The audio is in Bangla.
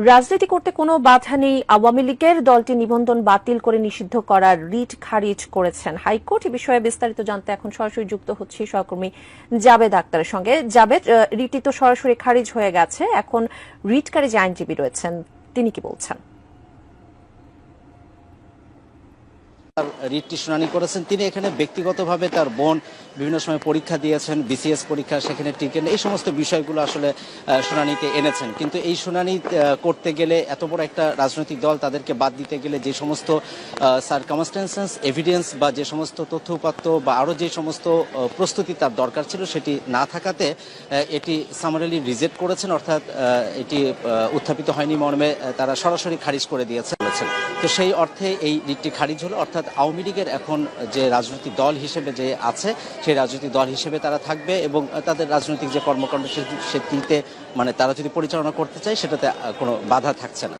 রাজনীতি করতে কোনো বাধা নেই, আওয়ামী লীগের দলটি নিবন্ধন বাতিল করে নিষিদ্ধ করার রিট খারিজ করেছেন হাইকোর্ট। এ বিষয়ে বিস্তারিত জানতে এখন সরাসরি যুক্ত হচ্ছি সহকর্মী জাবেদ আক্তারের সঙ্গে। জাবেদ, রিটটি তো সরাসরি খারিজ হয়ে গেছে, এখন রিট খারিজ আইনজীবী রয়েছেন, তিনি কি বলছেন? রিটটি শুনানি করেছেন তিনি। এখানে ব্যক্তিগতভাবে তার বোন বিভিন্ন সময় পরীক্ষা দিয়েছেন, বিসিএস পরীক্ষা, সেখানে টিকেন, এই সমস্ত বিষয়গুলো আসলে শুনানিতে এনেছেন। কিন্তু এই শুনানি করতে গেলে এত বড় একটা রাজনৈতিক দল, তাদেরকে বাদ দিতে গেলে যে সমস্ত সার্কামস্টেন্সেস এভিডেন্স বা যে সমস্ত তথ্য উপাত্ত বা আরও যে সমস্ত প্রস্তুতি তার দরকার ছিল সেটি না থাকাতে এটি সামারিলি রিজেক্ট করেছেন, অর্থাৎ এটি উত্থাপিত হয়নি মর্মে তারা সরাসরি খারিজ করে দিয়েছেন। তো সেই অর্থে এই রিটটি খারিজ হলো, অর্থাৎ আওয়ামী লীগের এখন যে রাজনৈতিক দল হিসেবে যে আছে সেই রাজনৈতিক দল হিসেবে তারা থাকবে এবং তাদের রাজনৈতিক যে কর্মকাণ্ড সেটিতে মানে তারা যদি পরিচালনা করতে চায় সেটাতে কোনো বাধা থাকছে না।